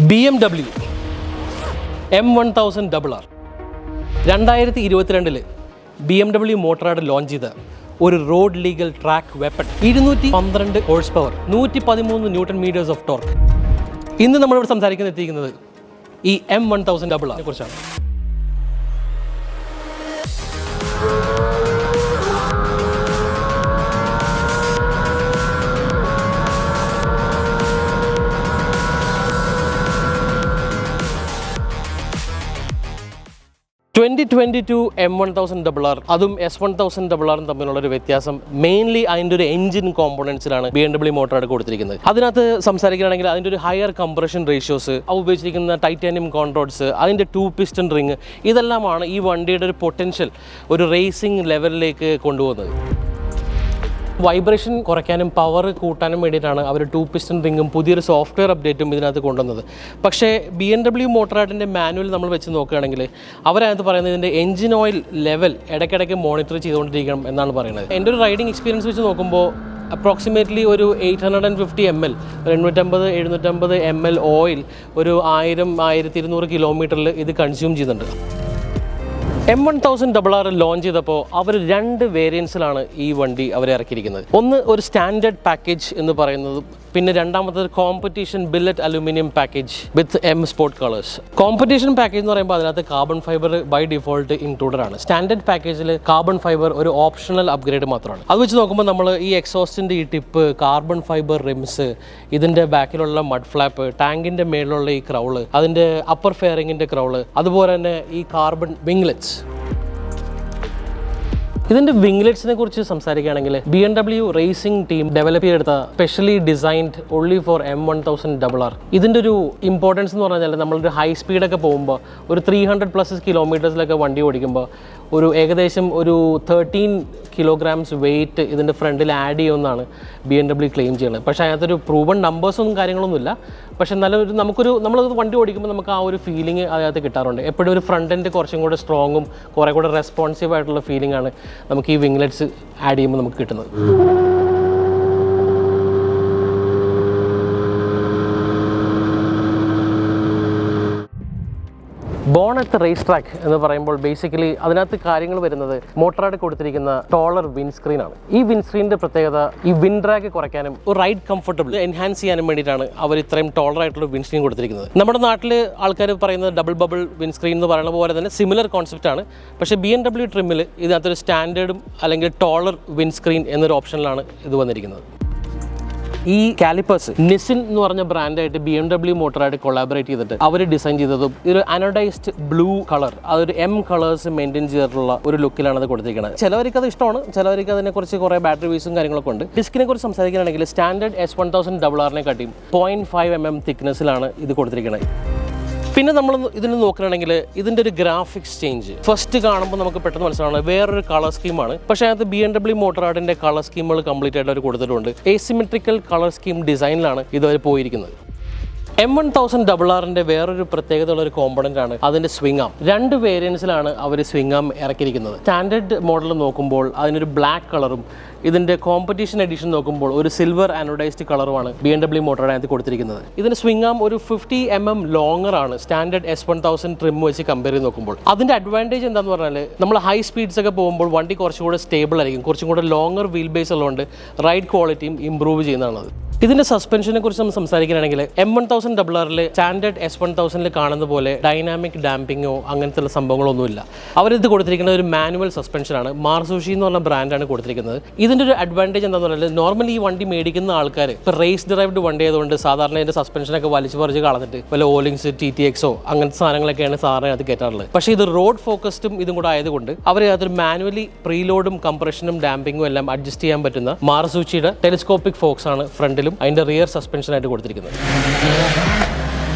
BMW M1000RR 2022 BMW മോട്ടോറായിട്ട് launch ചെയ്ത ഒരു road legal track weapon 212 horse power 113 newton meters of torque. ഇന്ന് നമ്മളിവിടെ സംസാരിക്കുന്നത് ഈ M1000RR കുറിച്ചാണ്. M1000RR അതും S1000RR തമ്മിലുള്ളൊരു വ്യത്യാസം മെയിൻലി അതിൻ്റെ ഒരു എഞ്ചിൻ കോമ്പോണൻസിലാണ് BMW മോട്ടോറായിട്ട് കൊടുത്തിരിക്കുന്നത്. അതിനകത്ത് സംസാരിക്കുകയാണെങ്കിൽ അതിൻ്റെ ഒരു ഹയർ കംപ്രഷൻ റേഷ്യോസ്, ഉപയോഗിച്ചിരിക്കുന്ന ടൈറ്റാനിയം കോൺട്രോഡ്സ്, അതിൻ്റെ 2 പിസ്റ്റൺ റിങ്, ഇതെല്ലാമാണ് ഈ വണ്ടിയുടെ ഒരു പൊട്ടൻഷ്യൽ ഒരു റേസിംഗ് ലെവലിലേക്ക് കൊണ്ടുപോകുന്നത്. വൈബ്രേഷൻ കുറയ്ക്കാനും പവർ കൂട്ടാനും വേണ്ടിയിട്ടാണ് അവർ 2 പിസ്റ്റൺ റിങ്ങും പുതിയൊരു സോഫ്റ്റ്വെയർ അപ്ഡേറ്റും ഇതിനകത്ത് കൊണ്ടുവന്നത്. പക്ഷേ BMW മോട്ടോറായിട്ടിൻ്റെ മാനുവൽ നമ്മൾ വെച്ച് നോക്കുകയാണെങ്കിൽ അവരതിനകത്ത് പറയുന്നത് ഇതിൻ്റെ എഞ്ചിൻ ഓയിൽ ലെവൽ ഇടയ്ക്കിടയ്ക്ക് മോണിറ്റർ ചെയ്തുകൊണ്ടിരിക്കണം എന്നാണ് പറയുന്നത്. എൻ്റെ ഒരു റൈഡിങ് എക്സ്പീരിയൻസ് വെച്ച് നോക്കുമ്പോൾ അപ്രോക്സിമേറ്റ്ലി ഒരു 850 ml 850-750 ml ഓയിൽ ഒരു 1000-1200 കിലോമീറ്ററിൽ ഇത് കൺസ്യൂം ചെയ്യുന്നുണ്ട്. M1000RR ലോഞ്ച് ചെയ്തപ്പോൾ അവർ 2 വേരിയൻസിലാണ് ഈ വണ്ടി അവർ ഇറക്കിയിരിക്കുന്നത്. ഒന്ന് ഒരു സ്റ്റാൻഡേർഡ് പാക്കേജ് എന്ന് പറയുന്നത്, പിന്നെ രണ്ടാമത്തത് competition billet aluminium package with M sport colours. Competition package എന്ന് പറയുമ്പോൾ അതിനകത്ത് carbon fibre by default included ആണ്. സ്റ്റാൻഡേർഡ് പാക്കേജിൽ കാർബൺ ഫൈബർ ഒരു ഓപ്ഷണൽ അപ്ഗ്രേഡ് മാത്രമാണ്. അത് വെച്ച് നോക്കുമ്പോൾ നമ്മൾ ഈ എക്സോസ്റ്റിൻ്റെ ഈ ടിപ്പ്, കാർബൺ ഫൈബർ റിംസ്, ഇതിൻ്റെ ബാക്കിലുള്ള മഡ് ഫ്ലാപ്പ്, ടാങ്കിൻ്റെ മേളിലുള്ള ഈ ക്രൗള്, അതിൻ്റെ അപ്പർ ഫെയറിങ്ങിൻ്റെ ക്രൗള്, അതുപോലെ തന്നെ ഈ കാർബൺ വിംഗ്ലെറ്റ്സ്. ഇതിൻ്റെ വിംഗ്ലെറ്റ്സിനെ കുറിച്ച് സംസാരിക്കുകയാണെങ്കിൽ BMW റേസിംഗ് ടീം ഡെവലപ്പ് ചെയ്തെടുത്ത specially designed only for M1000RR. ഇതിൻ്റെ ഒരു ഇമ്പോർട്ടൻസ് എന്ന് പറഞ്ഞാൽ നമ്മളൊരു ഹൈ സ്പീഡൊക്കെ പോകുമ്പോൾ ഒരു 300+ കിലോമീറ്റേഴ്സിലൊക്കെ വണ്ടി ഓടിക്കുമ്പോൾ ഒരു ഏകദേശം ഒരു 13 കിലോഗ്രാംസ് വെയിറ്റ് ഇതിൻ്റെ ഫ്രണ്ടിൽ ആഡ് ചെയ്യുമെന്നാണ് BMW ക്ലെയിം ചെയ്യുന്നത്. പക്ഷേ അതിനകത്തൊരു പ്രൂവൺ നമ്പേഴ്സൊന്നും കാര്യങ്ങളൊന്നുമില്ല. പക്ഷേ നല്ലൊരു നമ്മളത് വണ്ടി ഓടിക്കുമ്പോൾ നമുക്ക് ആ ഒരു ഫീലിംഗ് അതിനകത്ത് കിട്ടാറുണ്ട്. എപ്പോഴും ഒരു ഫ്രണ്ട് എൻഡ് കുറച്ചും കൂടെ സ്ട്രോങ്ങും കുറേ കൂടെ റെസ്പോൺസീവ് ആയിട്ടുള്ള ഫീലിംഗ് ആണ് നമുക്ക് ഈ വിംഗ്ലെറ്റ്സ് ആഡ് ചെയ്യുമ്പോൾ നമുക്ക് കിട്ടുന്നത്. ബോൺ അറ്റ് റേസ് ട്രാക്ക് എന്ന് പറയുമ്പോൾ ബേസിക്കലി അതിനകത്ത് കാര്യങ്ങൾ വരുന്നത് മോട്ടോറായിട്ട് കൊടുത്തിരിക്കുന്ന ടോളർ വിൻസ്ക്രീനാണ്. ഈ വിൻസ്ക്രീനിൻ്റെ പ്രത്യേകത ഈ വിൻ ഡ്രാഗ് കുറയ്ക്കാനും ഒരു റൈഡ് കംഫർട്ടബിൾ എൻഹാൻസ് ചെയ്യാനും വേണ്ടിയിട്ടാണ് അവർ ഇത്രയും ടോളറായിട്ടുള്ള വിൻസ്ക്രീൻ കൊടുത്തിരിക്കുന്നത്. നമ്മുടെ നാട്ടിൽ ആൾക്കാർ പറയുന്നത് ഡബിൾ ബബിൾ വിൻസ്ക്രീൻ എന്ന് പറയുന്ന പോലെ തന്നെ സിമിലർ കോൺസെപ്റ്റ് ആണ്. പക്ഷേ BMW ട്രിമ്മിൽ ഇതിനകത്തൊരു സ്റ്റാൻഡേർഡും അല്ലെങ്കിൽ ടോളർ വിൻസ്ക്രീൻ എന്നൊരു ഓപ്ഷനിലാണ് ഇത് വന്നിരിക്കുന്നത്. ഈ കാലിപ്പേഴ്സ് നിസിൻ എന്ന് പറഞ്ഞ ബ്രാൻഡായിട്ട് BMW മോട്ടോറായിട്ട് കൊളാബറേറ്റ് ചെയ്തിട്ട് അവർ ഡിസൈൻ ചെയ്തതും ഒരു അനോഡൈസ്ഡ് ബ്ലൂ കളർ, അതൊരു M കളേഴ്സ് മെയിൻറ്റെയിൻ ചെയ്തിട്ടുള്ള ഒരു ലുക്കിലാണ് അത് കൊടുത്തിരിക്കുന്നത്. ചിലവർക്ക് അത് ഇഷ്ടമാണ്, ചിലവർക്ക് അതിനെക്കുറിച്ച് കുറേ ബാറ്ററി വീസും കാര്യങ്ങളൊക്കെ ഉണ്ട്. ഡിസ്കിനെ കുറിച്ച് സംസാരിക്കുകയാണെങ്കിൽ സ്റ്റാൻഡേർഡ് S1000RR കാട്ടിയും 0.5 mm തിക്നെസ്സിലാണ് ഇത് കൊടുത്തിരിക്കുന്നത്. പിന്നെ നമ്മൾ ഇതിന് നോക്കുകയാണെങ്കിൽ ഇതിൻ്റെ ഒരു ഗ്രാഫിക്സ് ചേഞ്ച് ഫസ്റ്റ് കാണുമ്പോൾ നമുക്ക് പെട്ടെന്ന് മനസ്സിലാവുന്നത് വേറൊരു കളർ സ്കീമാണ്. പക്ഷേ അതിനകത്ത് BMW മോട്ടോറായിട്ടിൻ്റെ കളർ സ്കീമുകൾ കംപ്ലീറ്റ് ആയിട്ട് അവർ കൊടുത്തിട്ടുണ്ട്. എസിമെട്രിക്കൽ കളർ സ്കീം ഡിസൈനിലാണ് ഇതുവരെ പോയിരിക്കുന്നത്. M1000RRൻ്റെ വേറൊരു പ്രത്യേകതയുള്ള ഒരു കോമ്പണൻ്റ് ആണ് അതിൻ്റെ സ്വിംഗ് ആം. 2 വേരിയൻസിലാണ് അവർ സ്വിംഗ് ആം ഇറക്കിയിരിക്കുന്നത്. സ്റ്റാൻഡേർഡ് മോഡൽ നോക്കുമ്പോൾ അതിനൊരു ബ്ലാക്ക് കളറും ഇതിൻ്റെ കോമ്പറ്റീഷൻ എഡിഷൻ നോക്കുമ്പോൾ ഒരു സിൽവർ അനോഡൈസ്ഡ് കളറുമാണ് BMW മോട്ടോറിനകത്ത് കൊടുത്തിരിക്കുന്നത്. ഇതിൻ്റെ സ്വിംഗ് ആം ഒരു 50 mm ലോങ്ങർ ആണ് സ്റ്റാൻഡേർഡ് S1000 ട്രിം വെച്ച് കമ്പയർ ചെയ്ത് നോക്കുമ്പോൾ. അതിൻ്റെ അഡ്വാൻറ്റേജ് എന്താണെന്ന് പറഞ്ഞാൽ നമ്മൾ ഹൈ സ്പീഡ്സ് ഒക്കെ പോകുമ്പോൾ വണ്ടി കുറച്ചും കൂടെ സ്റ്റേബിൾ ആയിരിക്കും, കുറച്ചും കൂടെ ലോങ്ങർ വീൽ ബേസ് ഉള്ളതുകൊണ്ട് റൈഡ് ക്വാളിറ്റിയും ഇമ്പ്രൂവ് ചെയ്യുന്നതാണ്. ഇതിൻ്റെ സസ്പെൻഷനെ കുറിച്ച് നമ്മൾ സംസാരിക്കുകയാണെങ്കിൽ M1000RRൽ സ്റ്റാൻഡേർഡ് S1000 കാണുന്ന പോലെ ഡൈനാമിക് ഡാമ്പിങ്ങോ അങ്ങനത്തെ സംഭവങ്ങളൊന്നുമില്ല. അവരിത് കൊടുത്തിരിക്കുന്നത് ഒരു മാനുവൽ സസ്പെൻഷനാണ്. മാർസൂഷി എന്ന് പറഞ്ഞ ബ്രാൻഡാണ് കൊടുത്തിരിക്കുന്നത്. ഇതിൻ്റെ ഒരു അഡ്വാൻറ്റേജ് എന്താണെന്ന് പറഞ്ഞാൽ നോർമലി ഈ വണ്ടി മേടിക്കുന്ന ആൾക്കാർ ഇപ്പോൾ റേസ് ഡ്രൈവ്ഡ് വണ്ടി ആയതുകൊണ്ട് സാധാരണ ഇതിൻ്റെ സസ്പെൻഷനൊക്കെ വലിച്ചു പറിച്ച് കളഞ്ഞിട്ട് വല്ല ഓലിങ്സ് TTXോ അങ്ങനത്തെ സാധനങ്ങളൊക്കെയാണ് സാധാരണ അത് കയറ്റാറുള്ളത്. പക്ഷേ ഇത് റോഡ് ഫോക്കസ്ഡും ഇതും കൂടെ ആയതുകൊണ്ട് അവർ അതിൽ മാനുവലി പ്രീലോഡും കംപ്രഷനും ഡാമ്പിങ്ങും എല്ലാം അഡ്ജസ്റ്റ് ചെയ്യാൻ പറ്റുന്ന മാർസൂച്ചിയുടെ ടെലിസ്കോപ്പിക് ഫോക്സ് ആണ് ഫ്രണ്ടിലും അതിൻ്റെ റിയർ സസ്പെൻഷനായിട്ട് കൊടുത്തിരിക്കുന്നത്.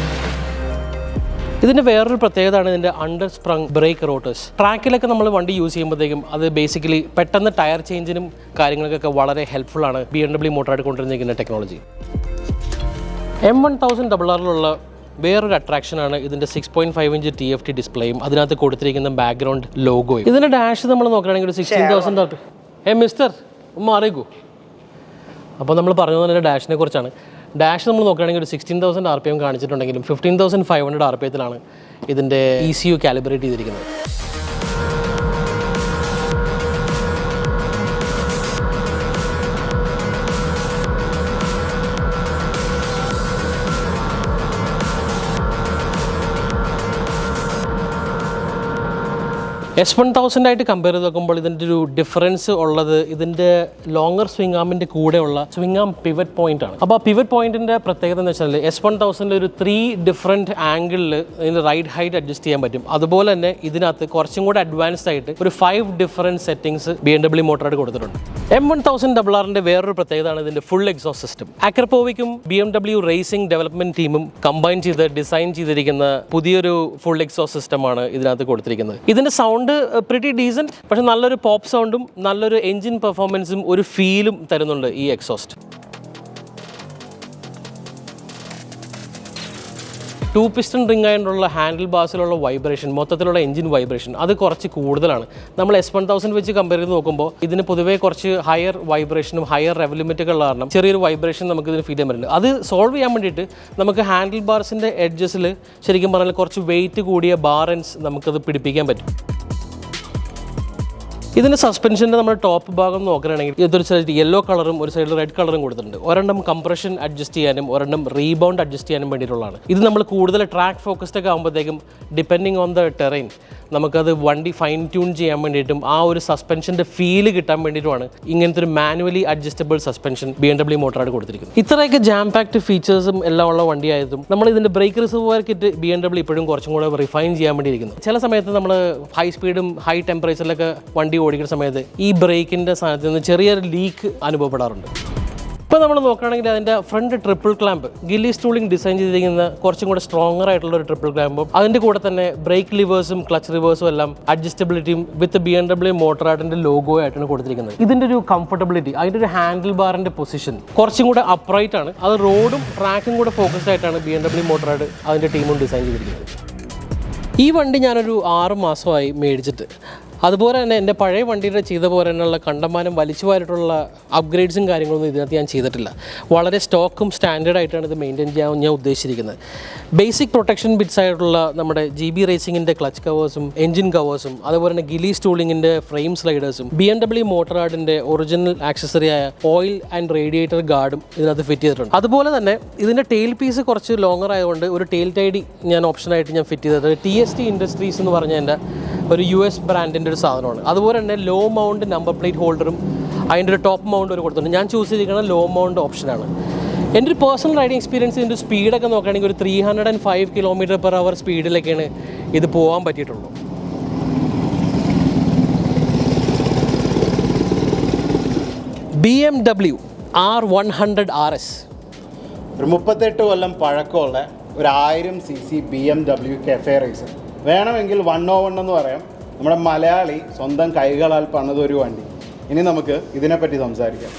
ഇതിൻ്റെ വേറൊരു പ്രത്യേകതയാണ് ഇതിൻ്റെ അണ്ടർ സ്പ്രങ് ബ്രേക്ക് റോട്ടേഴ്സ്. ട്രാക്കിലൊക്കെ നമ്മൾ വണ്ടി യൂസ് ചെയ്യുമ്പോഴത്തേക്കും അത് ബേസിക്കലി പെട്ടെന്ന് ടയർ ചേഞ്ചിനും കാര്യങ്ങൾക്കൊക്കെ വളരെ ഹെൽപ്ഫുൾ ആണ് BMW മോട്ടോറായിട്ട് കൊണ്ടുവന്നിരിക്കുന്ന ടെക്നോളജി. M1000RRലുള്ള വേറൊരു അട്രാക്ഷനാണ് ഇതിൻ്റെ 6.5 ഇഞ്ച് TFT ഡിസ്പ്ലേയും അതിനകത്ത് കൊടുത്തിരിക്കുന്ന ബാക്ക്ഗ്രൗണ്ട് ലോഗോയും. ഇതിൻ്റെ ഡാഷ് നമ്മൾ നോക്കുകയാണെങ്കിൽ 16,000 മിസ്റ്റർ മാറിക്കൂ. അപ്പോൾ നമ്മൾ പറഞ്ഞു തന്നെ ഡാഷിനെ കുറിച്ചാണ്. ഡാഷ് നമ്മൾ നോക്കുകയാണെങ്കിൽ ഒരു 16,000 RPM കാണിച്ചിട്ടുണ്ടെങ്കിലും 15,500 RPM-ത്തിലാണ് ഇതിൻ്റെ ECU കാലിബ്രേറ്റ് ചെയ്തിരിക്കുന്നത്. S1000 ആയിട്ട് കമ്പയർ ചെയ്ത് നോക്കുമ്പോൾ ഇതിൻ്റെ ഒരു ഡിഫറൻസ് ഉള്ളത് ഇതിൻ്റെ ലോങ്ങർ സ്വിംഗ് ആമിൻ്റെ കൂടെയുള്ള സ്വിംഗ് ആം പിവറ്റ് പോയിന്റ് ആണ്. അപ്പോൾ ആ പിവറ്റ് പോയിന്റിൻ്റെ പ്രത്യേകത എന്ന് വെച്ചാൽ S1000 ഒരു 3 ഡിഫറെൻറ്റ് ആംഗിളിൽ ഇതിൻ്റെ റൈറ്റ് ഹൈറ്റ് അഡ്ജസ്റ്റ് ചെയ്യാൻ പറ്റും. അതുപോലെ തന്നെ ഇതിനകത്ത് കുറച്ചും കൂടെ അഡ്വാൻസ്ഡ് ആയിട്ട് ഒരു 5 ഡിഫറെൻറ്റ് സെറ്റിംഗ്സ് BMW മോട്ടോറായിട്ട് കൊടുത്തിട്ടുണ്ട്. M1000RRൻ്റെ വേറൊരു പ്രത്യേകതയാണ് ഇതിൻ്റെ ഫുൾ എക്സോസ്റ്റ് സിസ്റ്റം. ആക്രപ്പോവിക്കും BMW റേസിംഗ് ഡെവലപ്മെൻറ്റ് ടീമും കമ്പൈൻ ചെയ്ത് ഡിസൈൻ ചെയ്തിരിക്കുന്ന പുതിയൊരു ഫുൾ എക്സോസ്റ്റ് സിസ്റ്റമാണ് ഇതിനകത്ത് കൊടുത്തിരിക്കുന്നത്. ഇതിൻ്റെ സൗണ്ട് പ്രിറ്റി ഡീസൻറ്റ്, പക്ഷെ നല്ലൊരു പോപ്പ് സൗണ്ടും നല്ലൊരു എൻജിൻ പെർഫോമൻസും ഒരു ഫീലും തരുന്നുണ്ട് ഈ എക്സോസ്റ്റ്. 2 പിസ്റ്റൺ റിംഗ് ആയിട്ടുള്ള ഹാൻഡിൽ ബാസിലുള്ള വൈബ്രേഷൻ, മൊത്തത്തിലുള്ള എഞ്ചിൻ വൈബ്രേഷൻ അത് കുറച്ച് കൂടുതലാണ്. നമ്മൾ S1000 വെച്ച് കമ്പയർ ചെയ്ത് നോക്കുമ്പോൾ ഇതിന് പൊതുവേ കുറച്ച് ഹയർ വൈബ്രേഷനും ഹയർ റെവലുമെറ്റൊക്കെ ഉള്ള കാരണം ചെറിയൊരു വൈബ്രേഷൻ നമുക്ക് ഇതിന് ഫീൽ ചെയ്യാൻ പറ്റുന്നുണ്ട്. അത് സോൾവ് ചെയ്യാൻ വേണ്ടിയിട്ട് നമുക്ക് ഹാൻഡിൽ ബാർസിൻ്റെ എഡ്ജസിൽ ശരിക്കും പറഞ്ഞാൽ കുറച്ച് വെയിറ്റ് കൂടിയ ബാർ എൻഡ്സ് നമുക്കത് പിടിപ്പിക്കാൻ പറ്റും. ഇതിൻ്റെ സസ്പെൻഷൻ്റെ നമ്മൾ ടോപ്പ് ഭാഗം നോക്കുകയാണെങ്കിൽ ഇതൊരു സൈഡ് യെല്ലോ കളറും ഒരു സൈഡിൽ റെഡ് കളറും കൊടുത്തിട്ടുണ്ട്. ഒരെണ്ണം കംപ്രഷൻ അഡ്ജസ്റ്റ് ചെയ്യാനും ഒരെണ്ണം റീബൗണ്ട് അഡ്ജസ്റ്റ് ചെയ്യാനും വേണ്ടിയിട്ടുള്ളതാണ്. ഇത് നമ്മൾ കൂടുതൽ ട്രാക്ക് ഫോക്കസ്ഡ് ഒക്കെ ആകുമ്പോഴത്തേക്കും ഡിപ്പെൻഡിങ് ഓൺ ദ ടെറൈൻ നമുക്കത് വണ്ടി ഫൈൻ ട്യൂൺ ചെയ്യാൻ വേണ്ടിയിട്ടും ആ ഒരു സസ്പെൻഷൻ്റെ ഫീല് കിട്ടാൻ വേണ്ടിയിട്ടുമാണ് ഇങ്ങനത്തെ ഒരു മാനുവലി അഡ്ജസ്റ്റബിൾ സസ്പെൻഷൻ BMW മോട്ടോറായിട്ട് കൊടുത്തിരിക്കുന്നത്. ഇത്രയൊക്കെ ജാം പാക്ട് ഫീച്ചേഴ്സും എല്ലാം ഉള്ള വണ്ടിയായതും നമ്മൾ ഇതിൻ്റെ ബ്രേക്ക് റിസർവോയർ കിറ്റ് BMW ഇപ്പോഴും കുറച്ചും കൂടെ റിഫൈൻ ചെയ്യാൻ വേണ്ടിയിരിക്കുന്നു. ചില സമയത്ത് നമ്മൾ ഹൈ സ്പീഡും ഹൈ ടെമ്പറേച്ചറിലൊക്കെ വണ്ടി ഓടിക്കുന്ന സമയത്ത് ഈ ബ്രേക്കിൻ്റെ സ്ഥാനത്ത് നിന്ന് ചെറിയൊരു ലീക്ക് അനുഭവപ്പെടാറുണ്ട്. ഇപ്പോൾ നമ്മൾ നോക്കുകയാണെങ്കിൽ അതിൻ്റെ ഫ്രണ്ട് ട്രിപ്പിൾ ക്ലാമ്പ് ഗില്ലി സ്റ്റൂളിംഗ് ഡിസൈൻ ചെയ്തിരിക്കുന്ന കുറച്ചും കൂടെ സ്ട്രോങ്ങർ ആയിട്ടുള്ള ഒരു ട്രിപ്പിൾ ക്ലാമ്പും അതിൻ്റെ കൂടെ തന്നെ ബ്രേക്ക് ലിവേഴ്സും ക്ലച്ച് റിവേഴ്സും എല്ലാം അഡ്ജസ്റ്റബിലിറ്റിയും വിത്ത് BMW മോട്ടോറായിട്ടിൻ്റെ ലോഗോ ആയിട്ടാണ് കൊടുത്തിരിക്കുന്നത്. ഇതിൻ്റെ ഒരു കംഫർട്ടബിലിറ്റി, അതിൻ്റെ ഒരു ഹാൻഡിൽ ബാറിൻ്റെ പൊസിഷൻ കുറച്ചും കൂടെ അപ്രൈറ്റ് ആണ്. അത് റോഡും ട്രാക്കും കൂടെ ഫോക്കസ്ഡ് ആയിട്ടാണ് BMW മോട്ടോറായിട്ട് അതിൻ്റെ ടീമും ഡിസൈൻ ചെയ്തിരിക്കുന്നത്. ഈ വണ്ടി ഞാനൊരു 6 മാസമായി മേടിച്ചിട്ട്. അതുപോലെ തന്നെ എൻ്റെ പഴയ വണ്ടിയുടെ ചെയ്ത പോലെ തന്നെയുള്ള കണ്ടമാനം വലിച്ചുവായിട്ടുള്ള അപ്ഗ്രേഡ്സും കാര്യങ്ങളൊന്നും ഇതിനകത്ത് ഞാൻ ചെയ്തിട്ടില്ല. വളരെ സ്റ്റോക്കും സ്റ്റാൻഡേർഡായിട്ടാണ് ഇത് മെയിൻറ്റെയിൻ ചെയ്യാൻ ഞാൻ ഉദ്ദേശിച്ചിരിക്കുന്നത്. ബേസിക് പ്രൊട്ടക്ഷൻ ബിറ്റ്സ് ആയിട്ടുള്ള നമ്മുടെ GB റേസിങ്ങിൻ്റെ ക്ലച്ച് കവേഴ്സും എഞ്ചിൻ കവേഴ്സും അതുപോലെ തന്നെ ഗില്ലി സ്റ്റൂളിങ്ങിൻ്റെ ഫ്രെയിം സ്ലൈഡേഴ്സും BMW മോട്ടോറാർഡിൻ്റെ ഒറിജിനൽ ആക്സസറിയായ ഓയിൽ ആൻഡ് റേഡിയേറ്റർ ഗാർഡും ഇതിനകത്ത് ഫിറ്റ് ചെയ്തിട്ടുണ്ട്. അതുപോലെ തന്നെ ഇതിൻ്റെ ടെയിൽ പീസ് കുറച്ച് ലോങ്ങർ ആയതുകൊണ്ട് ഒരു ടെയിൽ ടൈഡി ഞാൻ ഓപ്ഷനായിട്ട് ഞാൻ ഫിറ്റ് ചെയ്തിട്ടുണ്ട്. TST ഇൻഡസ്ട്രീസ് എന്ന് പറഞ്ഞ എൻ്റെ ഒരു US ബ്രാൻഡിൻ്റെ ഒരു സാധനമാണ്. അതുപോലെ തന്നെ ലോ മൗണ്ട് നമ്പർ പ്ലേറ്റ് ഹോൾഡറും അതിൻ്റെ ഒരു ടോപ്പ് മൗണ്ട് ഒരു കൊടുത്തിട്ടുണ്ട്. ഞാൻ ചൂസ് ചെയ്തിരിക്കുന്നത് ലോ മൗണ്ട് ഓപ്ഷനാണ്. എൻ്റെ ഒരു പേഴ്സണൽ റൈഡിങ് എക്സ്പീരിയൻസ് ഇതിൻ്റെ സ്പീഡൊക്കെ നോക്കുകയാണെങ്കിൽ ഒരു 305 km/h സ്പീഡിലൊക്കെയാണ് ഇത് പോകാൻ പറ്റിയിട്ടുള്ളൂ. BMW R100RS ഒരു 38 കൊല്ലം പഴക്കമുള്ള ഒരു 1000 cc BMW കഫേ റേസർ വേണമെങ്കിൽ 101 എന്ന് പറയാം. നമ്മുടെ മലയാളി സ്വന്തം കൈകളാൽ പണിതൊരു വണ്ടി. ഇനി നമുക്ക് ഇതിനെപ്പറ്റി സംസാരിക്കാം.